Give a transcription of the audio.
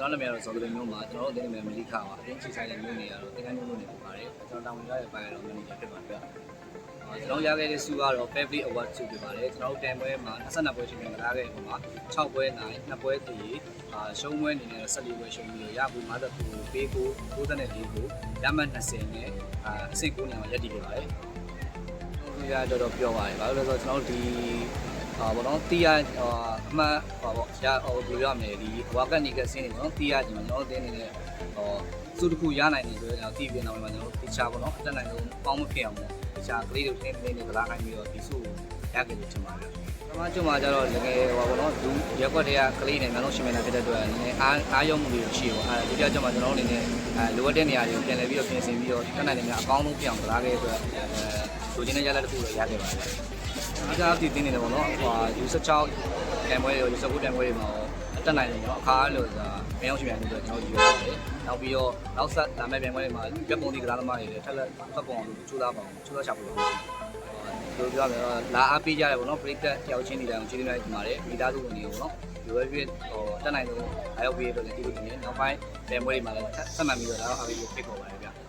ကျွန်တော်နာမည်ကတော့ဇော်ကလေးမျိုးမှာကျွန်တော်တို့အတင်းနာမည်မလိခပါအတင်းချီဆိုင်တဲ့မျိုးနေရတော့တင်ကန်းမျိုးနေဖြစ်ပါတယ်ကျွန်တော်တောင်ဝင်ရတဲ့ပိုင်းကတော့မန်နေဂျာဖြစ်ပါတယ်ကျွန်တော်ရခဲ့တဲ့စုကတော့ Family Award စုဖြစ်ပါတယ်ကျွန်တော်တို့တန်ပွဲမှာ22ပွဲချင်းပြန်လာခဲ့ပုံမှာ6ပွဲနိုင်2ပွဲတည်ရှုံးပွဲအနေနဲ့14ပွဲရှုံးပြီးတော့ရဘူး59ကိုပေးကို94ကိုရမှတ်20နဲ့အဆင့်9နေရာမှာရပ်တည်ခဲ့ပါတယ်ဒီကတော်တော်ပြောပါတယ်ဘာလို့လဲဆိုတော့ကျွန်တော်တို့ဒီဘောနော်တီးရအမှန်ပါပေါ့ရပြောရမယ်ဒီဝါကနေကဆင်းနေပေါ့နော်တီးရကျွန်တော်တင်းနေတဲ့စုတစ်ခုရနိုင်နေဆိုတော့တီးပြနေအောင်မှာကျွန်တော်တခြားပေါ့နော်အတက်နိုင်ဆုံးပေါင်းမဖြစ်အောင်ပေါ့တခြားကလေးတွေတင်းနေကလာခိုင်းပြီးတော့ဒီစုရခဲ့လို့ထင်ပါတယ်ပထမကျုံမှာကျတော့တကယ်ဟိုပေါ့နော်ဒူရက်ကွက်တွေကကလေးတွေများလုံးရှင်နေတာဖြစ်တဲ့အတွက်နည်းနည်းအားရုံမှုတွေရှိရောဒုတိယကျုံမှာကျွန်တော်အနေနဲ့လိုအပ်တဲ့နေရာတွေကိုပြန်လည်ပြီးတော့ပြင်ဆင်ပြီးတော့တက်နိုင်တဲ့များအကောင်းဆုံးဖြစ်အောင်ကလာခဲ့အတွက်လူချင်းနဲ့ရလာတဲ့ခုတော့ရခဲ့ပါတယ်ဒီကားတည်တင်းနေတယ်ပေါ့နော်ဟိုU16တန်ပွဲတွေ U19တန်ပွဲတွေမှာတက်နိုင်တယ်နော်အခါလို့ဆိုတာမင်းအောင်ရှင်ပြန်လို့ကျွန်တော်ယူရတယ်နောက်ပြီးတော့နောက်ဆက်လာမယ့်ပြန်ပွဲတွေမှာရက်ပုံဒီကလာသမားတွေလည်းထက်လက်ဖတ်ပုံအောင်လို့စူးစမ်းပါအောင်စူးစမ်းချဖို့လို့ပြောမယ်လာအားပေးကြတယ်ပေါ့နော်ပရိသတ်တယောက်ချင်းဒီတိုင်းကျေးဇူးများတင်ပါတယ်မိသားစုဝင်တွေပေါ့နော်ဒီဝက်ပြည့်တက်နိုင်တော့အားရောက်ပြီးတော့လည်းဒီလိုနေနောက်ပိုင်းပြန်ပွဲတွေမှာလည်းဆက်မှတ်ပြီးတော့ဒါတော့အားပေးဖိတ်ခေါ်ပါတယ်ဗျ